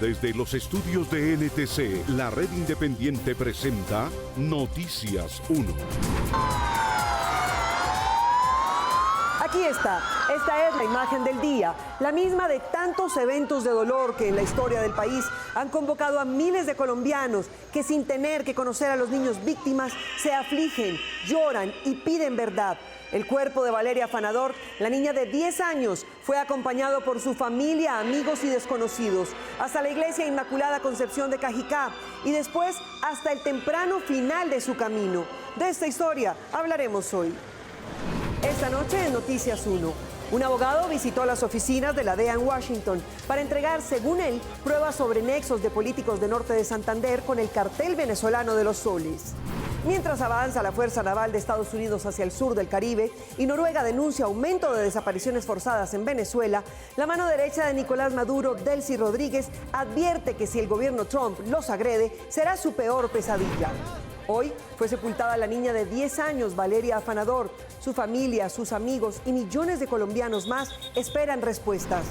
Desde los estudios de NTC, la red independiente presenta Noticias 1. Aquí está. Esta es la imagen del día, la misma de tantos eventos de dolor que en la historia del país han convocado a miles de colombianos que, sin tener que conocer a los niños víctimas, se afligen, lloran y piden verdad. El cuerpo de Valeria Afanador, la niña de 10 años, fue acompañado por su familia, amigos y desconocidos, hasta la iglesia Inmaculada Concepción de Cajicá y después hasta el temprano final de su camino. De esta historia hablaremos hoy. Esta noche en Noticias 1, un abogado visitó las oficinas de la DEA en Washington para entregar, según él, pruebas sobre nexos de políticos de norte de Santander con el cartel venezolano de los soles. Mientras avanza la Fuerza Naval de Estados Unidos hacia el sur del Caribe y Noruega denuncia aumento de desapariciones forzadas en Venezuela, la mano derecha de Nicolás Maduro, Delcy Rodríguez, advierte que si el gobierno Trump los agrede, será su peor pesadilla. Hoy fue sepultada la niña de 10 años, Valeria Afanador. Su familia, sus amigos y millones de colombianos más esperan respuestas.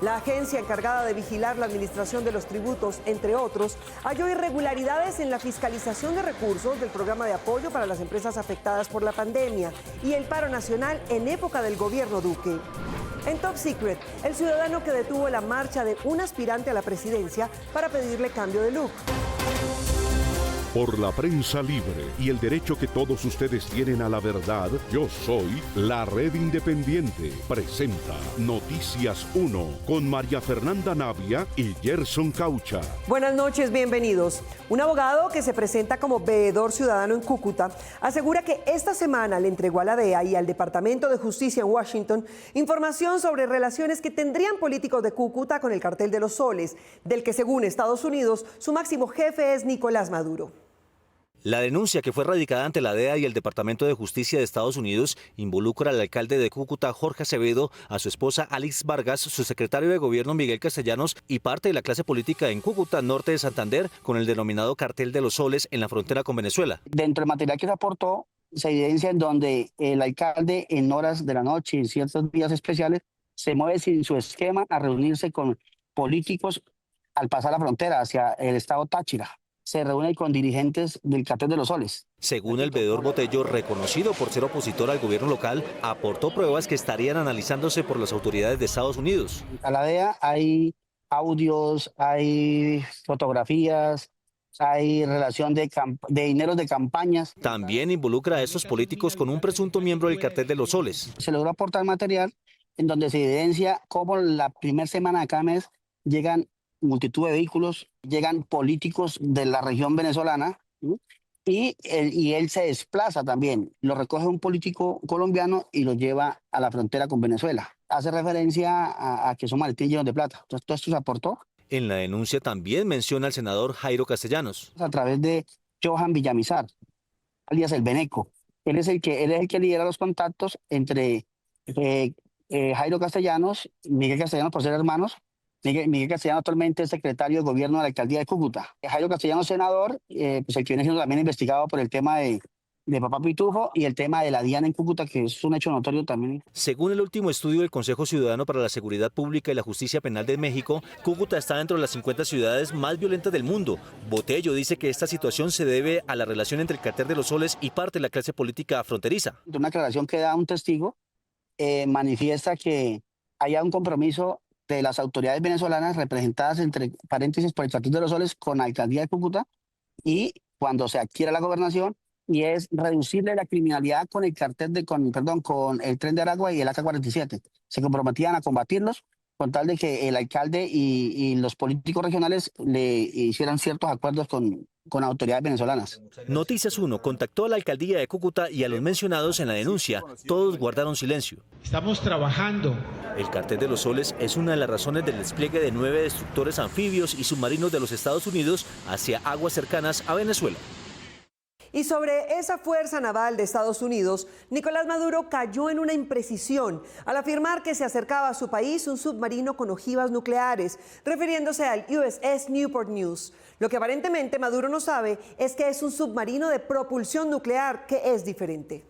La agencia encargada de vigilar la administración de los tributos, entre otros, halló irregularidades en la fiscalización de recursos del programa de apoyo para las empresas afectadas por la pandemia y el paro nacional en época del gobierno Duque. En Top Secret, el ciudadano que detuvo la marcha de un aspirante a la presidencia para pedirle cambio de look. Por la prensa libre y el derecho que todos ustedes tienen a la verdad, yo soy la red independiente. Presenta Noticias 1 con María Fernanda Navia y Gerson Caucha. Buenas noches, bienvenidos. Un abogado que se presenta como veedor ciudadano en Cúcuta asegura que esta semana le entregó a la DEA y al Departamento de Justicia en Washington información sobre relaciones que tendrían políticos de Cúcuta con el cartel de los soles, del que según Estados Unidos su máximo jefe es Nicolás Maduro. La denuncia, que fue radicada ante la DEA y el Departamento de Justicia de Estados Unidos, involucra al alcalde de Cúcuta, Jorge Acevedo, a su esposa Alix Vargas, su secretario de gobierno Miguel Castellanos y parte de la clase política en Cúcuta, norte de Santander, con el denominado cartel de los soles en la frontera con Venezuela. Dentro del material que se aportó, se evidencia en donde el alcalde en horas de la noche, en ciertos días especiales, se mueve sin su esquema a reunirse con políticos al pasar la frontera hacia el estado Táchira. Se reúne con dirigentes del cartel de los soles. Según el veedor Botello, reconocido por ser opositor al gobierno local, aportó pruebas que estarían analizándose por las autoridades de Estados Unidos. A la DEA hay audios, hay fotografías, hay relación de dineros de campañas. También involucra a estos políticos con un presunto miembro del cartel de los soles. Se logró aportar material en donde se evidencia cómo la primera semana de cada mes llegan multitud de vehículos, llegan políticos de la región venezolana, ¿sí? y él se desplaza también, lo recoge un político colombiano y lo lleva a la frontera con Venezuela. Hace referencia a que son maletines llenos de plata. Entonces, todo esto se aportó. En la denuncia también menciona al senador Jairo Castellanos. A través de Johan Villamizar, alias el Beneco. Él es el que lidera los contactos entre Jairo Castellanos, Miguel Castellanos por ser hermanos. Miguel Castellanos actualmente es secretario de gobierno de la alcaldía de Cúcuta. Jairo Castellanos, senador, pues el que viene siendo también investigado por el tema de Papá Pitufo y el tema de la DIAN en Cúcuta, que es un hecho notorio también. Según el último estudio del Consejo Ciudadano para la Seguridad Pública y la Justicia Penal de México, Cúcuta está dentro de las 50 ciudades más violentas del mundo. Botello dice que esta situación se debe a la relación entre el cartel de los soles y parte de la clase política fronteriza. Una aclaración que da un testigo manifiesta que haya un compromiso de las autoridades venezolanas representadas entre paréntesis por el cartel de los soles con la alcaldía de Cúcuta y cuando se adquiera la gobernación, y es reducirle la criminalidad con el cartel con el Tren de Aragua y el AK-47. Se comprometían a combatirlos con tal de que el alcalde y los políticos regionales le hicieran ciertos acuerdos con autoridades venezolanas. Noticias 1 contactó a la alcaldía de Cúcuta y a los mencionados en la denuncia. Todos guardaron silencio. Estamos trabajando. El cartel de los soles es una de las razones del despliegue de 9 destructores anfibios y submarinos de los Estados Unidos hacia aguas cercanas a Venezuela. Y sobre esa fuerza naval de Estados Unidos, Nicolás Maduro cayó en una imprecisión al afirmar que se acercaba a su país un submarino con ojivas nucleares, refiriéndose al USS Newport News. Lo que aparentemente Maduro no sabe es que es un submarino de propulsión nuclear, que es diferente.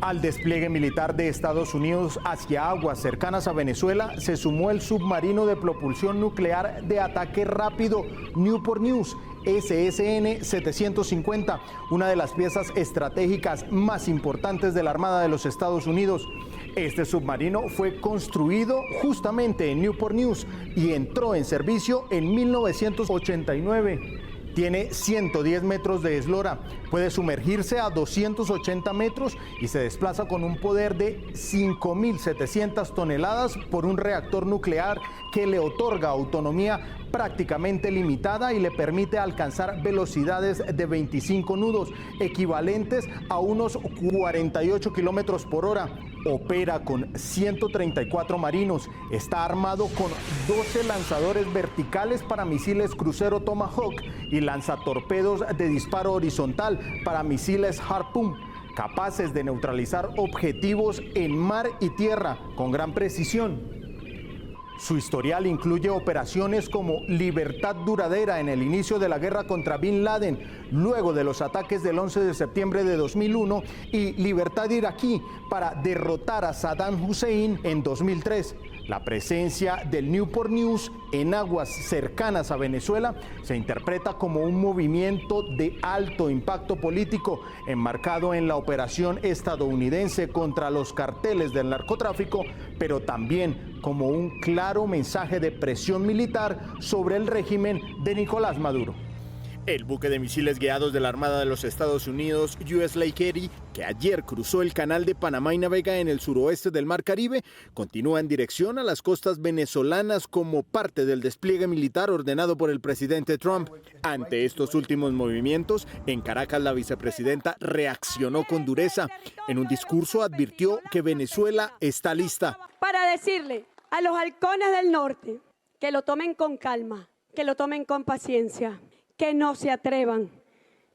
Al despliegue militar de Estados Unidos hacia aguas cercanas a Venezuela se sumó el submarino de propulsión nuclear de ataque rápido Newport News SSN 750, una de las piezas estratégicas más importantes de la Armada de los Estados Unidos. Este submarino fue construido justamente en Newport News y entró en servicio en 1989. Tiene 110 metros de eslora, puede sumergirse a 280 metros y se desplaza con un poder de 5.700 toneladas por un reactor nuclear que le otorga autonomía prácticamente limitada y le permite alcanzar velocidades de 25 nudos, equivalentes a unos 48 kilómetros por hora. Opera con 134 marinos, está armado con 12 lanzadores verticales para misiles crucero Tomahawk y lanzatorpedos de disparo horizontal para misiles Harpoon, capaces de neutralizar objetivos en mar y tierra con gran precisión. Su historial incluye operaciones como Libertad Duradera en el inicio de la guerra contra Bin Laden, luego de los ataques del 11 de septiembre de 2001, y Libertad Iraquí para derrotar a Saddam Hussein en 2003. La presencia del Newport News en aguas cercanas a Venezuela se interpreta como un movimiento de alto impacto político enmarcado en la operación estadounidense contra los carteles del narcotráfico, pero también como un claro mensaje de presión militar sobre el régimen de Nicolás Maduro. El buque de misiles guiados de la Armada de los Estados Unidos, US Lake Erie, que ayer cruzó el canal de Panamá y navega en el suroeste del Mar Caribe, continúa en dirección a las costas venezolanas como parte del despliegue militar ordenado por el presidente Trump. Ante estos últimos movimientos, en Caracas la vicepresidenta reaccionó con dureza. En un discurso advirtió que Venezuela está lista para decirle a los halcones del norte que lo tomen con calma, que lo tomen con paciencia, que no se atrevan,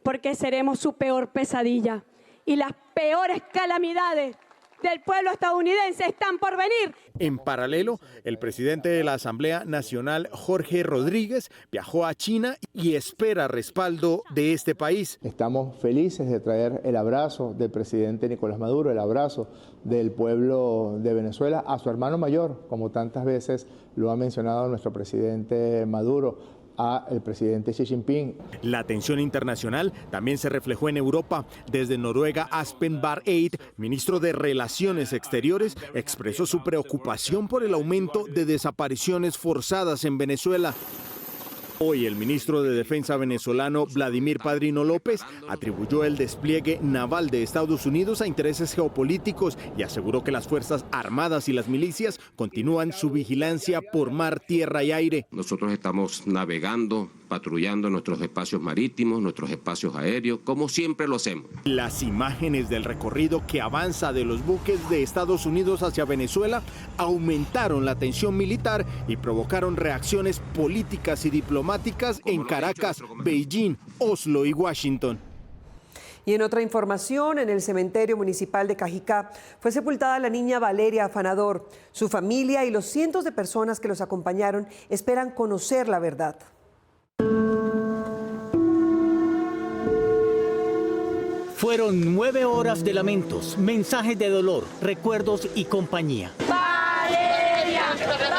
porque seremos su peor pesadilla y las peores calamidades del pueblo estadounidense están por venir. En paralelo, el presidente de la Asamblea Nacional, Jorge Rodríguez, viajó a China y espera respaldo de este país. Estamos felices de traer el abrazo del presidente Nicolás Maduro, el abrazo del pueblo de Venezuela a su hermano mayor, como tantas veces lo ha mencionado nuestro presidente Maduro, a el presidente Xi Jinping. La tensión internacional también se reflejó en Europa. Desde Noruega, Aspen Barth Eide, ministro de Relaciones Exteriores, expresó su preocupación por el aumento de desapariciones forzadas en Venezuela. Hoy el ministro de Defensa venezolano Vladimir Padrino López atribuyó el despliegue naval de Estados Unidos a intereses geopolíticos y aseguró que las Fuerzas Armadas y las milicias continúan su vigilancia por mar, tierra y aire. Nosotros estamos navegando, patrullando nuestros espacios marítimos, nuestros espacios aéreos, como siempre lo hacemos. Las imágenes del recorrido que avanza de los buques de Estados Unidos hacia Venezuela aumentaron la tensión militar y provocaron reacciones políticas y diplomáticas en Caracas, Beijing, Oslo y Washington. Y en otra información, en el cementerio municipal de Cajicá fue sepultada la niña Valeria Afanador. Su familia y los cientos de personas que los acompañaron esperan conocer la verdad. Fueron 9 horas de lamentos, mensajes de dolor, recuerdos y compañía. ¡Valeria! ¡Valeria!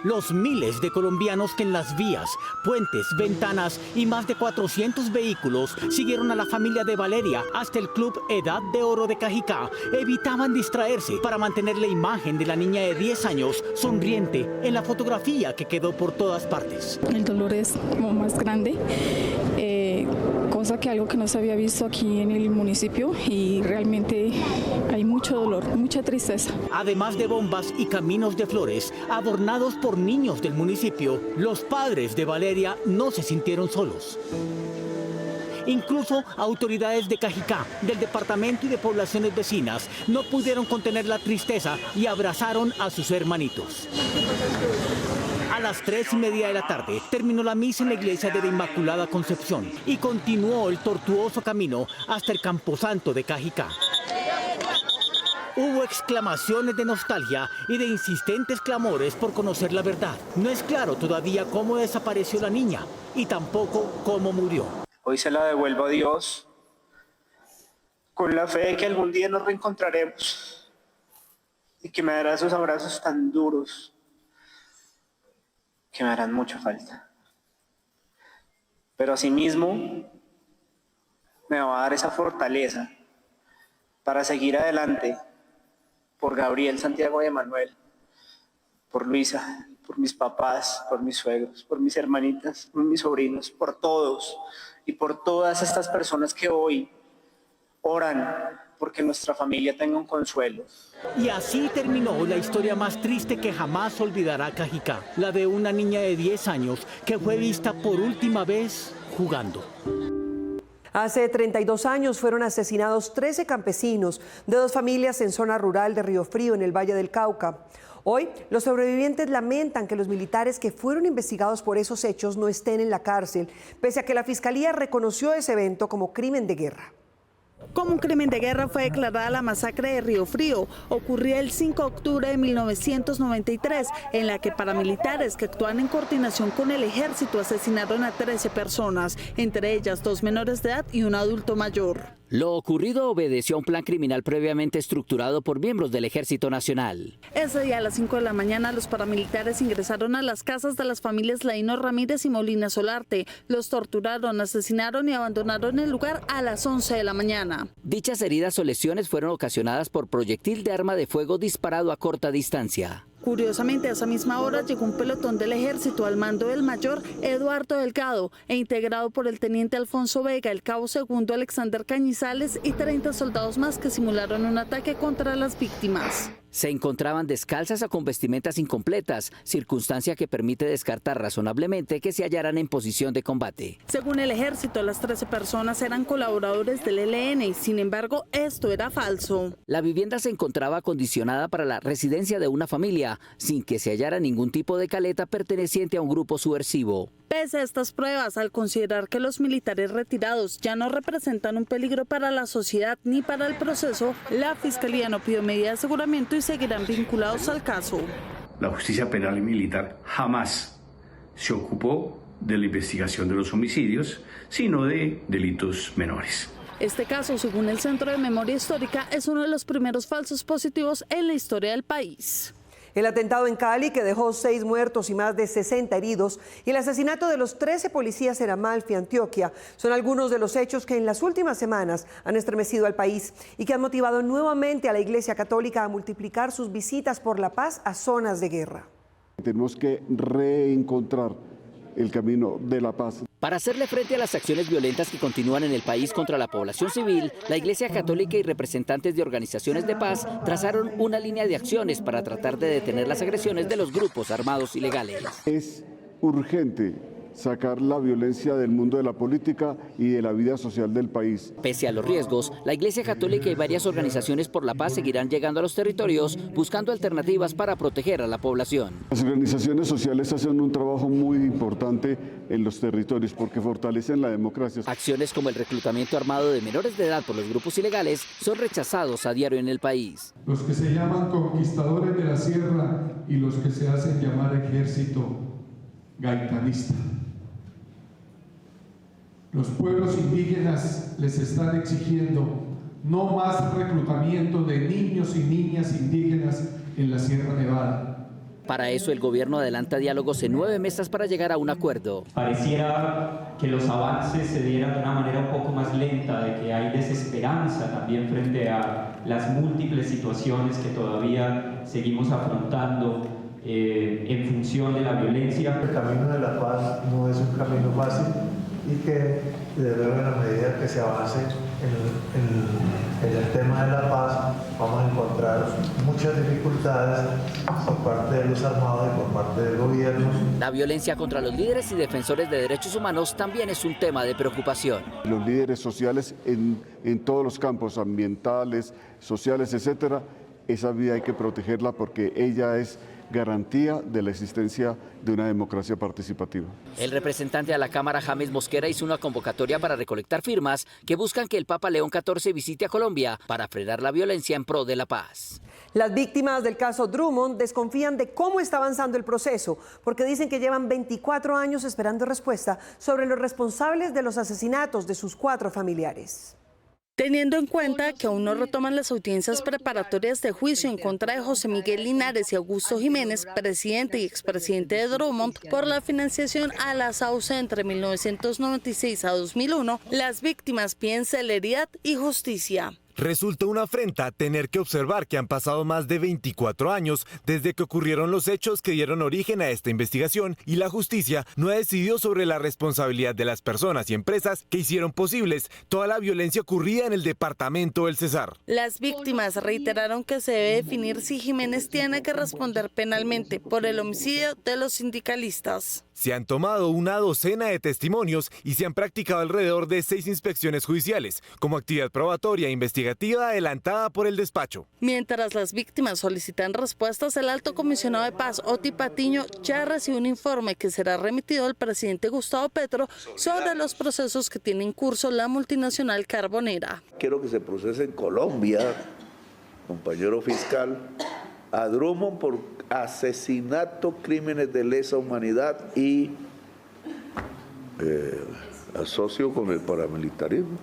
Los miles de colombianos que en las vías, puentes, ventanas y más de 400 vehículos siguieron a la familia de Valeria hasta el Club Edad de Oro de Cajicá evitaban distraerse para mantener la imagen de la niña de 10 años sonriente en la fotografía que quedó por todas partes. El dolor es como más grande, cosa que algo que no se había visto aquí en el municipio, y realmente hay mucho dolor, mucha tristeza. Además de bombas y caminos de flores adornados por niños del municipio, los padres de Valeria no se sintieron solos. Incluso autoridades de Cajicá, del departamento y de poblaciones vecinas no pudieron contener la tristeza y abrazaron a sus hermanitos. A las 3:30 de la tarde terminó la misa en la iglesia de la Inmaculada Concepción y continuó el tortuoso camino hasta el camposanto de Cajicá. Hubo exclamaciones de nostalgia y de insistentes clamores por conocer la verdad. No es claro todavía cómo desapareció la niña y tampoco cómo murió. Hoy se la devuelvo a Dios con la fe de que algún día nos reencontraremos y que me dará esos abrazos tan duros que me harán mucha falta. Pero asimismo me va a dar esa fortaleza para seguir adelante por Gabriel, Santiago y Emanuel, por Luisa, por mis papás, por mis suegros, por mis hermanitas, por mis sobrinos, por todos y por todas estas personas que hoy oran porque nuestra familia tenga un consuelo. Y así terminó la historia más triste que jamás olvidará Cajicá, la de una niña de 10 años que fue vista por última vez jugando. Hace 32 años fueron asesinados 13 campesinos de 2 familias en zona rural de Río Frío, en el Valle del Cauca. Hoy, los sobrevivientes lamentan que los militares que fueron investigados por esos hechos no estén en la cárcel, pese a que la Fiscalía reconoció ese evento como crimen de guerra. Como un crimen de guerra fue declarada la masacre de Río Frío. Ocurrió el 5 de octubre de 1993, en la que paramilitares que actúan en coordinación con el ejército asesinaron a 13 personas, entre ellas 2 menores de edad y un adulto mayor. Lo ocurrido obedeció a un plan criminal previamente estructurado por miembros del Ejército Nacional. Ese día a las 5 de la mañana los paramilitares ingresaron a las casas de las familias Laino Ramírez y Molina Solarte. Los torturaron, asesinaron y abandonaron el lugar a las 11 de la mañana. Dichas heridas o lesiones fueron ocasionadas por proyectil de arma de fuego disparado a corta distancia. Curiosamente, a esa misma hora llegó un pelotón del ejército al mando del mayor Eduardo Delgado e integrado por el teniente Alfonso Vega, el cabo segundo Alexander Cañizales y 30 soldados más que simularon un ataque contra las víctimas. Se encontraban descalzas o con vestimentas incompletas, circunstancia que permite descartar razonablemente que se hallaran en posición de combate. Según el ejército, las 13 personas eran colaboradores del ELN, sin embargo, esto era falso. La vivienda se encontraba acondicionada para la residencia de una familia, sin que se hallara ningún tipo de caleta perteneciente a un grupo subversivo. Pese a estas pruebas, al considerar que los militares retirados ya no representan un peligro para la sociedad ni para el proceso, la Fiscalía no pidió medida de aseguramiento y seguirán vinculados al caso. La justicia penal y militar jamás se ocupó de la investigación de los homicidios, sino de delitos menores. Este caso, según el Centro de Memoria Histórica, es uno de los primeros falsos positivos en la historia del país. El atentado en Cali, que dejó 6 muertos y más de 60 heridos, y el asesinato de los 13 policías en Amalfi, Antioquia, son algunos de los hechos que en las últimas semanas han estremecido al país y que han motivado nuevamente a la Iglesia Católica a multiplicar sus visitas por la paz a zonas de guerra. Tenemos que reencontrar el camino de la paz. Para hacerle frente a las acciones violentas que continúan en el país contra la población civil, la Iglesia Católica y representantes de organizaciones de paz trazaron una línea de acciones para tratar de detener las agresiones de los grupos armados ilegales. Es urgente sacar la violencia del mundo de la política y de la vida social del país. Pese a los riesgos, la Iglesia Católica y varias organizaciones por la paz seguirán llegando a los territorios buscando alternativas para proteger a la población. Las organizaciones sociales hacen un trabajo muy importante en los territorios porque fortalecen la democracia. Acciones como el reclutamiento armado de menores de edad por los grupos ilegales son rechazados a diario en el país. Los que se llaman conquistadores de la sierra y los que se hacen llamar ejército gaitanista. Los pueblos indígenas les están exigiendo no más reclutamiento de niños y niñas indígenas en la Sierra Nevada. Para eso el gobierno adelanta diálogos en 9 mesas para llegar a un acuerdo. Pareciera que los avances se dieran de una manera un poco más lenta, de que hay desesperanza también frente a las múltiples situaciones que todavía seguimos afrontando en función de la violencia. El camino de la paz no es un camino fácil y que desde luego en la medida que se avance en el tema de la paz vamos a encontrar muchas dificultades por parte de los armados y por parte del gobierno. La violencia contra los líderes y defensores de derechos humanos también es un tema de preocupación. Los líderes sociales en todos los campos, ambientales, sociales, etcétera, esa vida hay que protegerla porque ella es garantía de la existencia de una democracia participativa. El representante a la Cámara, James Mosquera, hizo una convocatoria para recolectar firmas que buscan que el Papa León XIV visite a Colombia para frenar la violencia en pro de la paz. Las víctimas del caso Drummond desconfían de cómo está avanzando el proceso, porque dicen que llevan 24 años esperando respuesta sobre los responsables de los asesinatos de sus 4 familiares. Teniendo en cuenta que aún no retoman las audiencias preparatorias de juicio en contra de José Miguel Linares y Augusto Jiménez, presidente y expresidente de Drummond, por la financiación a la Sauce entre 1996 a 2001, las víctimas piden celeridad y justicia. Resulta una afrenta tener que observar que han pasado más de 24 años desde que ocurrieron los hechos que dieron origen a esta investigación y la justicia no ha decidido sobre la responsabilidad de las personas y empresas que hicieron posibles toda la violencia ocurrida en el departamento del Cesar. Las víctimas reiteraron que se debe definir si Jiménez tiene que responder penalmente por el homicidio de los sindicalistas. Se han tomado una docena de testimonios y se han practicado alrededor de 6 inspecciones judiciales, como actividad probatoria e investigativa adelantada por el despacho. Mientras las víctimas solicitan respuestas, el alto comisionado de paz, Oti Patiño, ya recibió un informe que será remitido al presidente Gustavo Petro sobre los procesos que tiene en curso la multinacional carbonera. Quiero que se procese en Colombia, compañero fiscal, a Drummond por asesinato, crímenes de lesa humanidad y asocio con el paramilitarismo.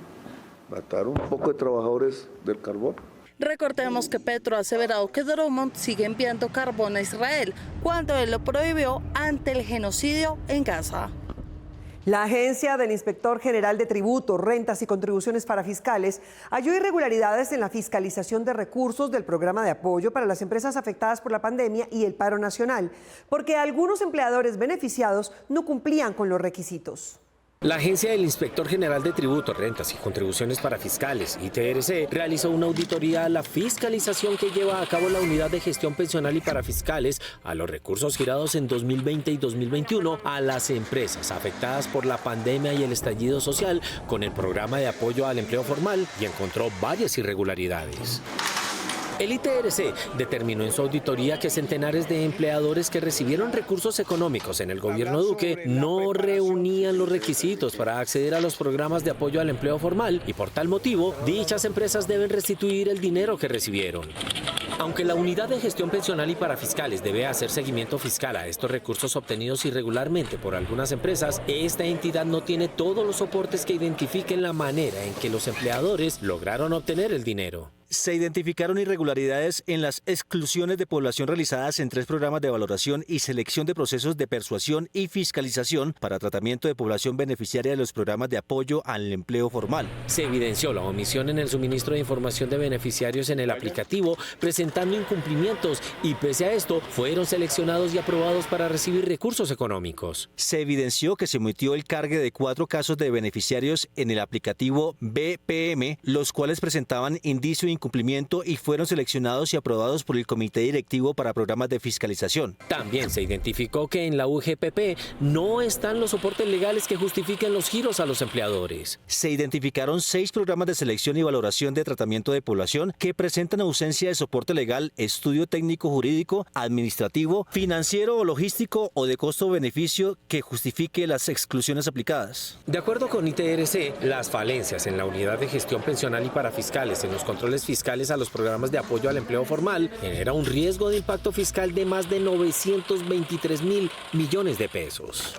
Mataron un poco de trabajadores del carbón. Recordemos que Petro ha aseverado que Drummond sigue enviando carbón a Israel cuando él lo prohibió ante el genocidio en Gaza. La agencia del Inspector General de Tributos, Rentas y Contribuciones para Fiscales halló irregularidades en la fiscalización de recursos del programa de apoyo para las empresas afectadas por la pandemia y el paro nacional, porque algunos empleadores beneficiados no cumplían con los requisitos. La Agencia del Inspector General de Tributos, Rentas y Contribuciones para Fiscales, ITRC, realizó una auditoría a la fiscalización que lleva a cabo la Unidad de Gestión Pensional y Parafiscales a los recursos girados en 2020 y 2021 a las empresas afectadas por la pandemia y el estallido social con el programa de apoyo al empleo formal y encontró varias irregularidades. El ITRC determinó en su auditoría que centenares de empleadores que recibieron recursos económicos en el gobierno Duque no reunían los requisitos para acceder a los programas de apoyo al empleo formal y por tal motivo dichas empresas deben restituir el dinero que recibieron. Aunque la Unidad de Gestión Pensional y Parafiscales debe hacer seguimiento fiscal a estos recursos obtenidos irregularmente por algunas empresas, esta entidad no tiene todos los soportes que identifiquen la manera en que los empleadores lograron obtener el dinero. Se identificaron irregularidades en las exclusiones de población realizadas en 3 programas de valoración y selección de procesos de persuasión y fiscalización para tratamiento de población beneficiaria de los programas de apoyo al empleo formal. Se evidenció la omisión en el suministro de información de beneficiarios en el aplicativo, presentando incumplimientos y pese a esto fueron seleccionados y aprobados para recibir recursos económicos. Se evidenció que se omitió el cargue de 4 casos de beneficiarios en el aplicativo BPM, los cuales presentaban indicio de incumplimiento y fueron seleccionados y aprobados por el Comité Directivo para Programas de Fiscalización. También se identificó que en la UGPP no están los soportes legales que justifiquen los giros a los empleadores. Se identificaron 6 programas de selección y valoración de tratamiento de población que presentan ausencia de soporte legal, estudio técnico jurídico, administrativo, financiero o logístico o de costo-beneficio que justifique las exclusiones aplicadas. De acuerdo con ITRC, las falencias en la Unidad de Gestión Pensional y Parafiscales en los controles fiscales a los programas de apoyo al empleo formal genera un riesgo de impacto fiscal de más de 923.000 millones de pesos.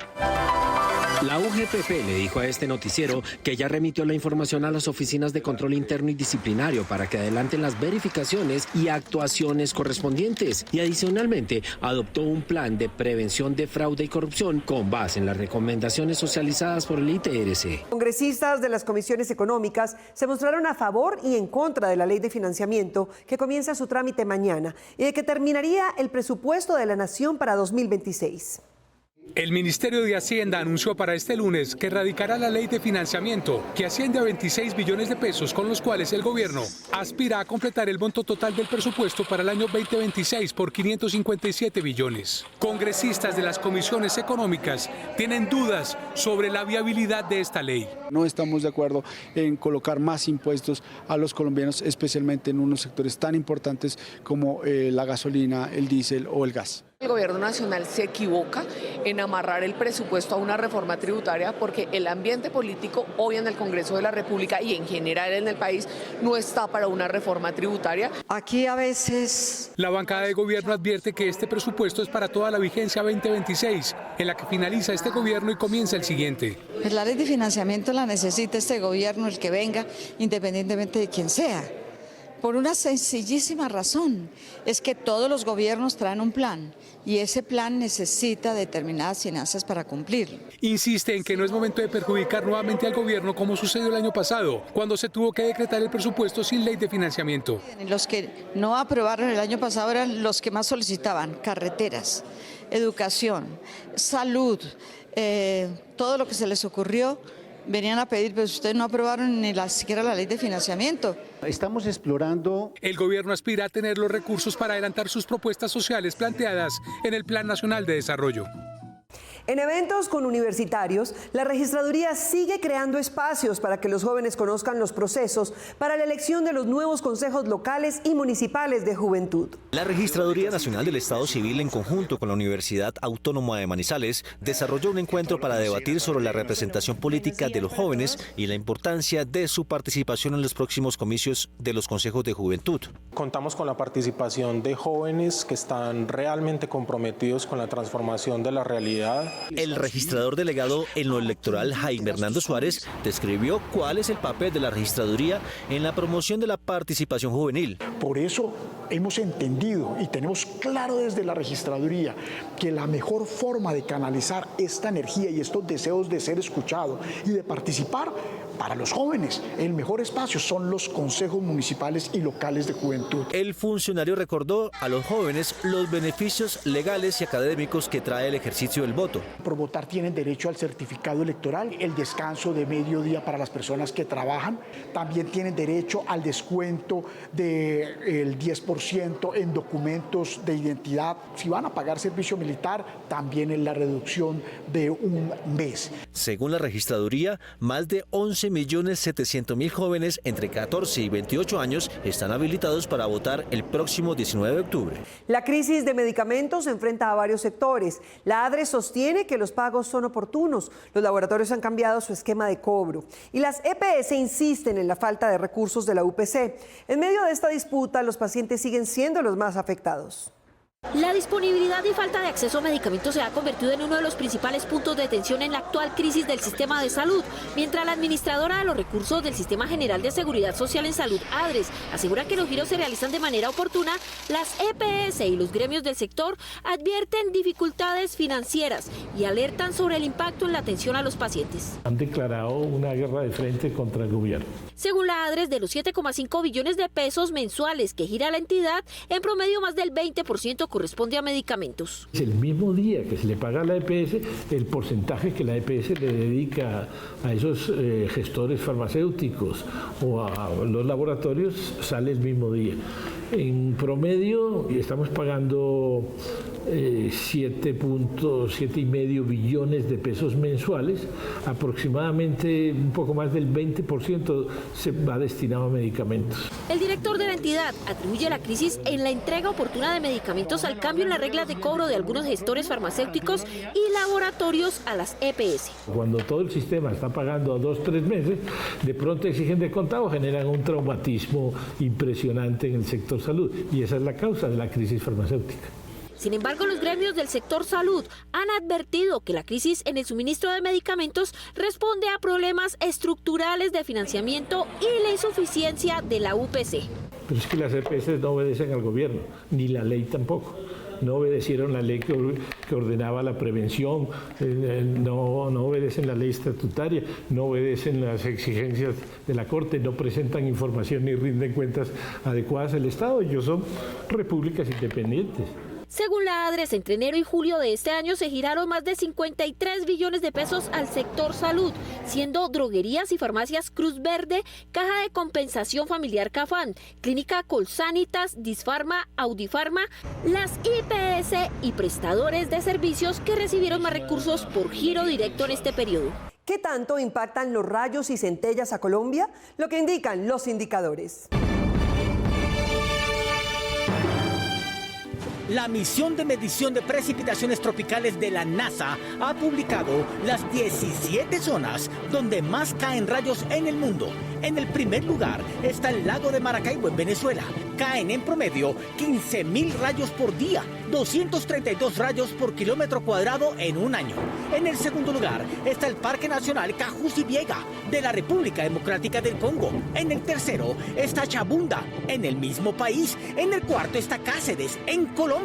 La UGPP le dijo a este noticiero que ya remitió la información a las oficinas de control interno y disciplinario para que adelanten las verificaciones y actuaciones correspondientes y adicionalmente adoptó un plan de prevención de fraude y corrupción con base en las recomendaciones socializadas por el ITRC. Congresistas de las comisiones económicas se mostraron a favor y en contra de la ley de financiamiento que comienza su trámite mañana y de que terminaría el presupuesto de la Nación para 2026. El Ministerio de Hacienda anunció para este lunes que radicará la ley de financiamiento que asciende a 26 billones de pesos con los cuales el gobierno aspira a completar el monto total del presupuesto para el año 2026 por 557 billones. Congresistas de las comisiones económicas tienen dudas sobre la viabilidad de esta ley. No estamos de acuerdo en colocar más impuestos a los colombianos, especialmente en unos sectores tan importantes como la gasolina, el diésel o el gas. El gobierno nacional se equivoca en amarrar el presupuesto a una reforma tributaria porque el ambiente político hoy en el Congreso de la República y en general en el país no está para una reforma tributaria. Aquí a veces... La bancada de gobierno advierte que este presupuesto es para toda la vigencia 2026, en la que finaliza este gobierno y comienza el siguiente. Pues la ley de financiamiento la necesita este gobierno, el que venga, independientemente de quién sea. Por una sencillísima razón, es que todos los gobiernos traen un plan y ese plan necesita determinadas finanzas para cumplirlo. Insiste en que no es momento de perjudicar nuevamente al gobierno como sucedió el año pasado, cuando se tuvo que decretar el presupuesto sin ley de financiamiento. Los que no aprobaron el año pasado eran los que más solicitaban: carreteras, educación, salud, todo lo que se les ocurrió. Venían a pedir, pero ustedes no aprobaron ni siquiera la ley de financiamiento. Estamos explorando... El gobierno aspira a tener los recursos para adelantar sus propuestas sociales planteadas en el Plan Nacional de Desarrollo. En eventos con universitarios, la registraduría sigue creando espacios para que los jóvenes conozcan los procesos para la elección de los nuevos consejos locales y municipales de juventud. La Registraduría Nacional del Estado Civil, en conjunto con la Universidad Autónoma de Manizales, desarrolló un encuentro para debatir sobre la representación política de los jóvenes y la importancia de su participación en los próximos comicios de los consejos de juventud. Contamos con la participación de jóvenes que están realmente comprometidos con la transformación de la realidad. El registrador delegado en lo electoral, Jaime Hernando Suárez, describió cuál es el papel de la registraduría en la promoción de la participación juvenil. Por eso hemos entendido y tenemos claro desde la registraduría que la mejor forma de canalizar esta energía y estos deseos de ser escuchado y de participar para los jóvenes, el mejor espacio son los consejos municipales y locales de juventud. El funcionario recordó a los jóvenes los beneficios legales y académicos que trae el ejercicio del voto. Por votar tienen derecho al certificado electoral, el descanso de mediodía para las personas que trabajan, también tienen derecho al descuento del 10% en documentos de identidad. Si van a pagar servicio militar, también en la reducción de un mes. Según la registraduría, más de 11.700.000 jóvenes entre 14 y 28 años están habilitados para votar el próximo 19 de octubre. La crisis de medicamentos se enfrenta a varios sectores. La ADRE sostiene que los pagos son oportunos. Los laboratorios han cambiado su esquema de cobro. Y las EPS insisten en la falta de recursos de la UPC. En medio de esta disputa, los pacientes siguen siendo los más afectados. La disponibilidad y falta de acceso a medicamentos se ha convertido en uno de los principales puntos de tensión en la actual crisis del sistema de salud, mientras la administradora de los recursos del Sistema General de Seguridad Social en Salud, ADRES, asegura que los giros se realizan de manera oportuna. Las EPS y los gremios del sector advierten dificultades financieras y alertan sobre el impacto en la atención a los pacientes. Han declarado una guerra de frente contra el gobierno. Según la ADRES, de los 7,5 billones de pesos mensuales que gira la entidad, en promedio más del 20% corresponde a medicamentos. Es el mismo día que se le paga a la EPS, el porcentaje que la EPS le dedica a esos gestores farmacéuticos o a los laboratorios sale el mismo día. En promedio estamos pagando 7,5 billones de pesos mensuales, aproximadamente un poco más del 20% se va destinado a medicamentos. El director de la entidad atribuye la crisis en la entrega oportuna de medicamentos al cambio en las reglas de cobro de algunos gestores farmacéuticos y laboratorios a las EPS. Cuando todo el sistema está pagando a 2-3 meses, de pronto exigen de contado, generan un traumatismo impresionante en el sector salud y esa es la causa de la crisis farmacéutica. Sin embargo, los gremios del sector salud han advertido que la crisis en el suministro de medicamentos responde a problemas estructurales de financiamiento y la insuficiencia de la UPC. Pero es que las EPS no obedecen al gobierno, ni la ley tampoco. No obedecieron la ley que ordenaba la prevención, no obedecen la ley estatutaria, no obedecen las exigencias de la Corte, no presentan información ni rinden cuentas adecuadas al Estado. Ellos son repúblicas independientes. Según la ADRES, entre enero y julio de este año se giraron más de 53 billones de pesos al sector salud, siendo droguerías y farmacias Cruz Verde, Caja de Compensación Familiar Cafán, Clínica Colsanitas, Disfarma, Audifarma, las IPS y prestadores de servicios que recibieron más recursos por giro directo en este periodo. ¿Qué tanto impactan los rayos y centellas a Colombia? Lo que indican los indicadores. La misión de medición de precipitaciones tropicales de la NASA ha publicado las 17 zonas donde más caen rayos en el mundo. En el primer lugar está el lago de Maracaibo en Venezuela. Caen en promedio 15.000 rayos por día, 232 rayos por kilómetro cuadrado en un año. En el segundo lugar está el Parque Nacional Cajusi-Biega de la República Democrática del Congo. En el tercero está Chabunda, en el mismo país. En el cuarto está Cáceres, en Colombia.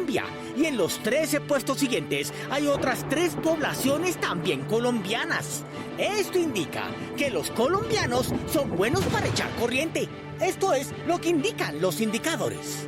Y en los 13 puestos siguientes hay otras 3 poblaciones también colombianas. Esto indica que los colombianos son buenos para echar corriente. Esto es lo que indican los indicadores.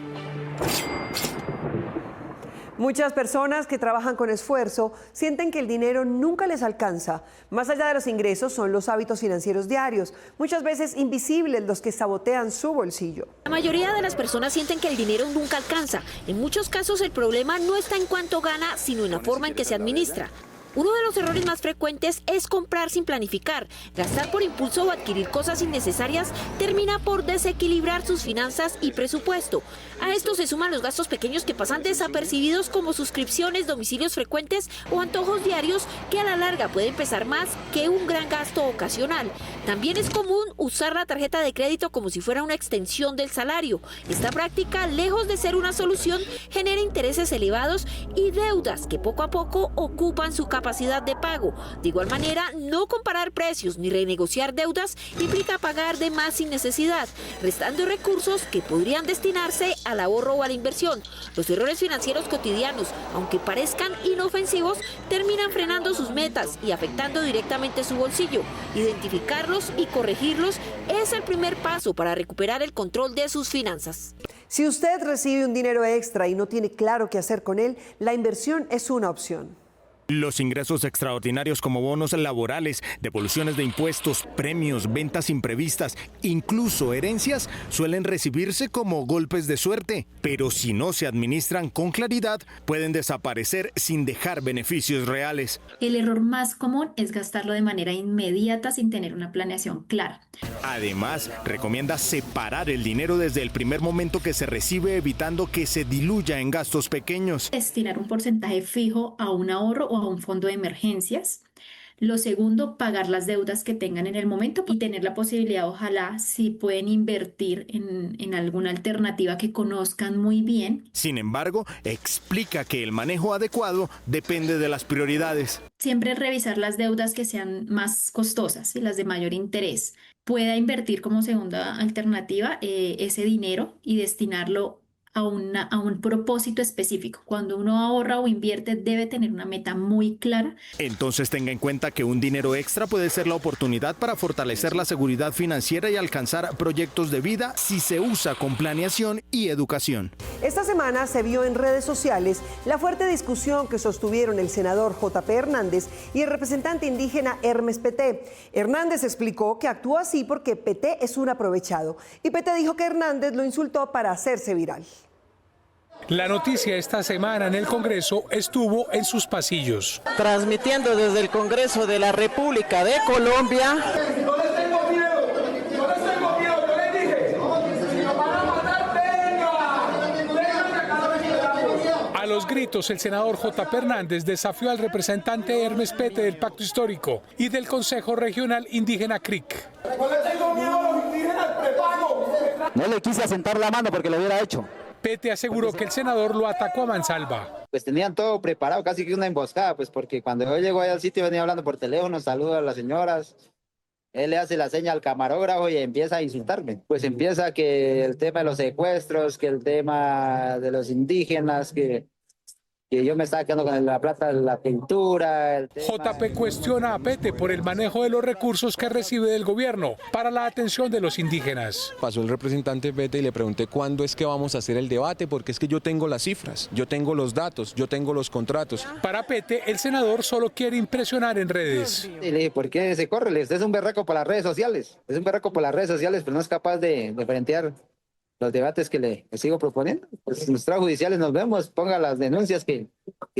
Muchas personas que trabajan con esfuerzo sienten que el dinero nunca les alcanza. Más allá de los ingresos son los hábitos financieros diarios, muchas veces invisibles, los que sabotean su bolsillo. La mayoría de las personas sienten que el dinero nunca alcanza. En muchos casos el problema no está en cuánto gana, sino en la forma en que se administra. Uno de los errores más frecuentes es comprar sin planificar. Gastar por impulso o adquirir cosas innecesarias termina por desequilibrar sus finanzas y presupuesto. A esto se suman los gastos pequeños que pasan desapercibidos, como suscripciones, domicilios frecuentes o antojos diarios, que a la larga pueden pesar más que un gran gasto ocasional. También es común usar la tarjeta de crédito como si fuera una extensión del salario. Esta práctica, lejos de ser una solución, genera intereses elevados y deudas que poco a poco ocupan su capacidad de pago. De igual manera, no comparar precios ni renegociar deudas implica pagar de más sin necesidad, restando recursos que podrían destinarse al ahorro o a la inversión. Los errores financieros cotidianos, aunque parezcan inofensivos, terminan frenando sus metas y afectando directamente su bolsillo. Identificarlos y corregirlos es el primer paso para recuperar el control de sus finanzas. Si usted recibe un dinero extra y no tiene claro qué hacer con él, la inversión es una opción. Los ingresos extraordinarios como bonos laborales, devoluciones de impuestos, premios, ventas imprevistas, incluso herencias, suelen recibirse como golpes de suerte, pero si no se administran con claridad, pueden desaparecer sin dejar beneficios reales. El error más común es gastarlo de manera inmediata sin tener una planeación clara. Además, recomienda separar el dinero desde el primer momento que se recibe, evitando que se diluya en gastos pequeños. Destinar un porcentaje fijo a un ahorro o a un fondo de emergencias. Lo segundo, pagar las deudas que tengan en el momento y tener la posibilidad, ojalá, si pueden invertir en alguna alternativa que conozcan muy bien. Sin embargo, explica que el manejo adecuado depende de las prioridades. Siempre revisar las deudas que sean más costosas y las de mayor interés. Pueda invertir como segunda alternativa ese dinero y destinarlo a un propósito específico. Cuando uno ahorra o invierte, debe tener una meta muy clara. Entonces tenga en cuenta que un dinero extra puede ser la oportunidad para fortalecer la seguridad financiera y alcanzar proyectos de vida si se usa con planeación y educación. Esta semana se vio en redes sociales la fuerte discusión que sostuvieron el senador J.P. Hernández y el representante indígena Hermes Peté. Hernández explicó que actuó así porque Peté es un aprovechado y Peté dijo que Hernández lo insultó para hacerse viral. La noticia esta semana en el Congreso estuvo en sus pasillos. Transmitiendo desde el Congreso de la República de Colombia. No les tengo miedo, yo les dije, si nos van a matar, venga. A los gritos, el senador J.P. Hernández desafió al representante Hermes Peté del Pacto Histórico y del Consejo Regional Indígena CRIC. No les tengo miedo a los indígenas, prepago. No le quise asentar la mano porque lo hubiera hecho. Peté aseguró que el senador lo atacó a mansalva. Pues tenían todo preparado, casi que una emboscada, pues porque cuando yo llego ahí al sitio venía hablando por teléfono, saluda a las señoras, él le hace la seña al camarógrafo y empieza a insultarme. Pues empieza que el tema de los secuestros, que el tema de los indígenas, que yo me estaba quedando con la plata de la pintura. JP cuestiona a Peté por el manejo de los recursos que recibe del gobierno para la atención de los indígenas. Pasó el representante Peté y le pregunté cuándo es que vamos a hacer el debate, porque es que yo tengo las cifras, yo tengo los datos, yo tengo los contratos. Para Peté, el senador solo quiere impresionar en redes. Y le dije, ¿por qué se corre? Usted es un berraco por las redes sociales. Es un berraco por las redes sociales, pero no es capaz de frentear los debates que le sigo proponiendo. Pues en los trabajos judiciales nos vemos, ponga las denuncias que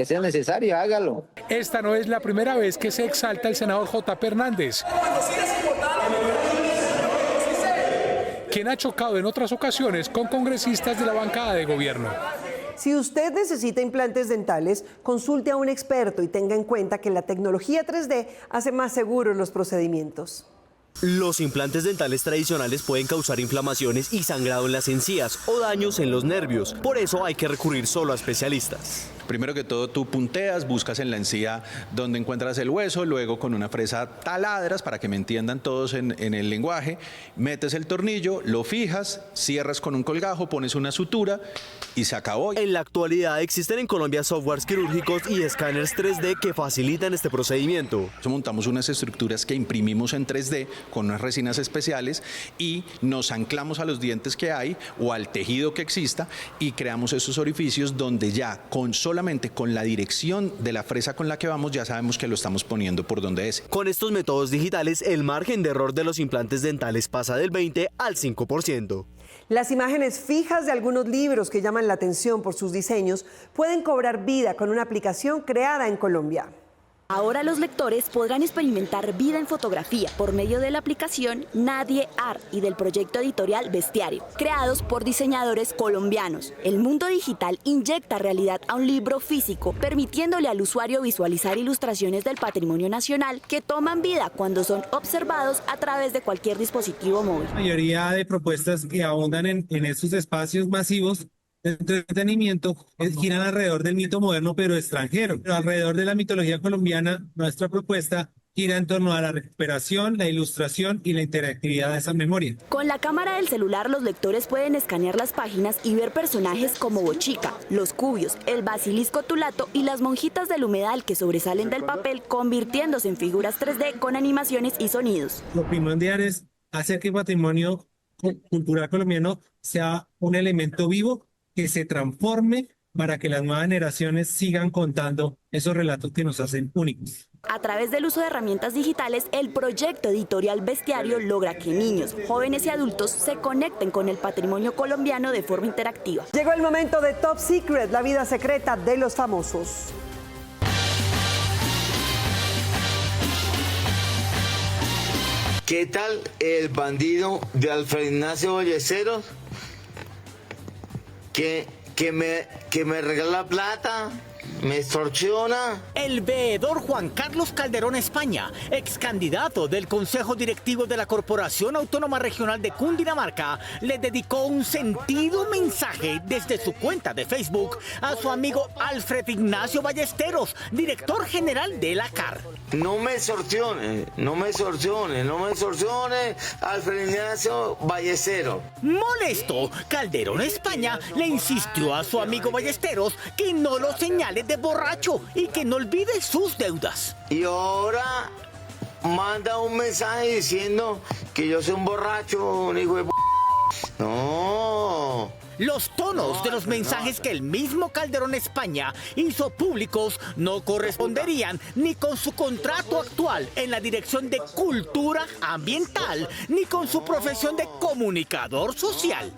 sea necesario, hágalo. Esta no es la primera vez que se exalta el senador J.P. Hernández, quien ha chocado en otras ocasiones con congresistas de la bancada de gobierno. Si usted necesita implantes dentales, consulte a un experto y tenga en cuenta que la tecnología 3D hace más seguros los procedimientos. Los implantes dentales tradicionales pueden causar inflamaciones y sangrado en las encías o daños en los nervios. Por eso hay que recurrir solo a especialistas. Primero que todo, tú punteas, buscas en la encía donde encuentras el hueso, luego con una fresa taladras, para que me entiendan todos en el lenguaje, metes el tornillo, lo fijas, cierras con un colgajo, pones una sutura y se acabó. En la actualidad existen en Colombia softwares quirúrgicos y escáneres 3D que facilitan este procedimiento. Montamos unas estructuras que imprimimos en 3D con unas resinas especiales y nos anclamos a los dientes que hay o al tejido que exista y creamos esos orificios donde ya solamente con la dirección de la fresa con la que vamos ya sabemos que lo estamos poniendo por donde es. Con estos métodos digitales el margen de error de los implantes dentales pasa del 20 al 5%. Las imágenes fijas de algunos libros que llaman la atención por sus diseños pueden cobrar vida con una aplicación creada en Colombia. Ahora los lectores podrán experimentar vida en fotografía por medio de la aplicación Nadie Art y del proyecto editorial Bestiario, creados por diseñadores colombianos. El mundo digital inyecta realidad a un libro físico, permitiéndole al usuario visualizar ilustraciones del patrimonio nacional que toman vida cuando son observados a través de cualquier dispositivo móvil. La mayoría de propuestas que abundan en estos espacios masivos de entretenimiento giran alrededor del mito moderno pero extranjero. Pero alrededor de la mitología colombiana, nuestra propuesta gira en torno a la recuperación, la ilustración y la interactividad de esa memoria. Con la cámara del celular los lectores pueden escanear las páginas y ver personajes como Bochica, los cubios, el basilisco tulato y las monjitas del humedal que sobresalen del papel convirtiéndose en figuras 3D con animaciones y sonidos. Lo primordial es hacer que el patrimonio cultural colombiano sea un elemento vivo que se transforme para que las nuevas generaciones sigan contando esos relatos que nos hacen únicos. A través del uso de herramientas digitales, el proyecto editorial Bestiario logra que niños, jóvenes y adultos se conecten con el patrimonio colombiano de forma interactiva. Llegó el momento de Top Secret, la vida secreta de los famosos. ¿Qué tal el bandido de Alfred Ignacio Ballesteros? Que me regala plata, me extorsiona. El veedor Juan Carlos Calderón España, ex candidato del Consejo Directivo de la Corporación Autónoma Regional de Cundinamarca, le dedicó un sentido mensaje desde su cuenta de Facebook a su amigo Alfred Ignacio Ballesteros, director general de la CAR. No me extorsione, Alfred Ignacio Ballesteros. Molesto, Calderón España le insistió a su amigo Ballesteros que no lo señale de borracho y que no olvide sus deudas. Y ahora manda un mensaje diciendo que yo soy un borracho, un hijo de p***. No. Los tonos de los mensajes que el mismo Calderón España hizo públicos no corresponderían ni con su contrato actual en la Dirección de Cultura Ambiental, ni con su profesión de comunicador social.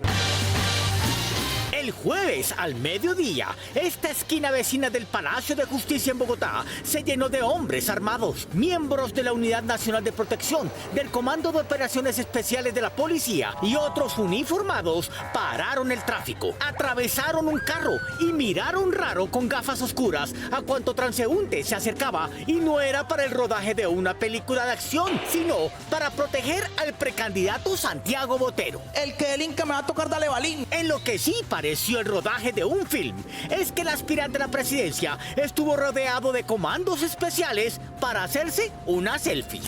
El jueves al mediodía, esta esquina vecina del Palacio de Justicia en Bogotá se llenó de hombres armados, miembros de la Unidad Nacional de Protección, del Comando de Operaciones Especiales de la Policía y otros uniformados pararon el tráfico, atravesaron un carro y miraron raro con gafas oscuras a cuanto transeúnte se acercaba y no era para el rodaje de una película de acción, sino para proteger al precandidato Santiago Botero. El que el Inca me va a tocar dale balín. En lo que sí pareció el rodaje de un film es que el aspirante a la presidencia estuvo rodeado de comandos especiales para hacerse una selfie.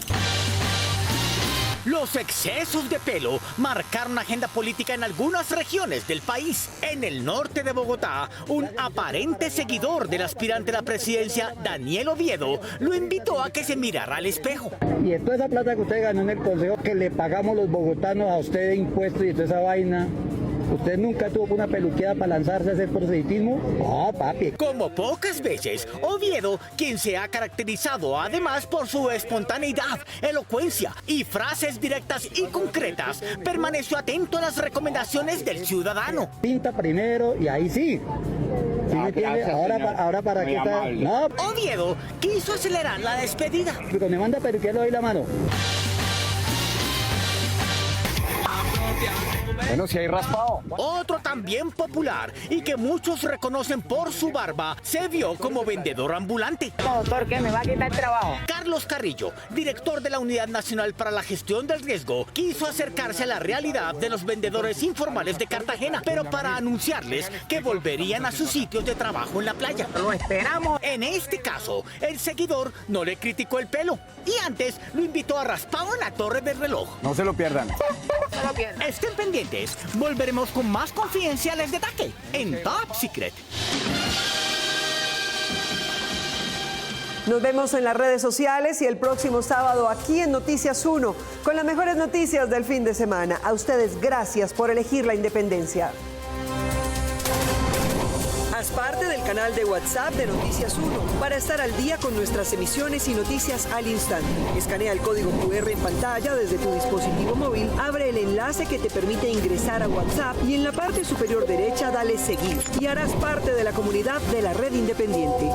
Los excesos de pelo marcaron agenda política en algunas regiones del país. En el norte de Bogotá, un aparente seguidor del aspirante a la presidencia, Daniel Oviedo, lo invitó a que se mirara al espejo. Y toda esa plata que usted ganó en el consejo, que le pagamos los bogotanos a usted de impuestos y toda esa vaina, ¿usted nunca tuvo una peluqueada para lanzarse a hacer proselitismo? No, papi. Como pocas veces, Oviedo, quien se ha caracterizado además por su espontaneidad, elocuencia y frases directas y concretas, permaneció atento a las recomendaciones del ciudadano. Pinta primero y ahí sí. ¿Sí me entiende? Ahora para qué está. No. Oviedo quiso acelerar la despedida. Cuando me manda peluquear le doy la mano. Bueno, si hay raspado. Otro también popular y que muchos reconocen por su barba, se vio como vendedor ambulante. Doctor, ¿qué me va a quitar el trabajo? Carlos Carrillo, director de la Unidad Nacional para la Gestión del Riesgo, quiso acercarse a la realidad de los vendedores informales de Cartagena, pero para anunciarles que volverían a sus sitios de trabajo en la playa. Lo esperamos. En este caso, el seguidor no le criticó el pelo y antes lo invitó a raspado en la torre del reloj. No se lo pierdan. Estén pendientes, volveremos con más confidenciales de Taque en Top Secret. Nos vemos en las redes sociales y el próximo sábado aquí en Noticias 1 con las mejores noticias del fin de semana. A ustedes, gracias por elegir la independencia. Haz parte del canal de WhatsApp de Noticias 1 para estar al día con nuestras emisiones y noticias al instante. Escanea el código QR en pantalla desde tu dispositivo móvil, abre el enlace que te permite ingresar a WhatsApp y en la parte superior derecha dale seguir y harás parte de la comunidad de la Red Independiente.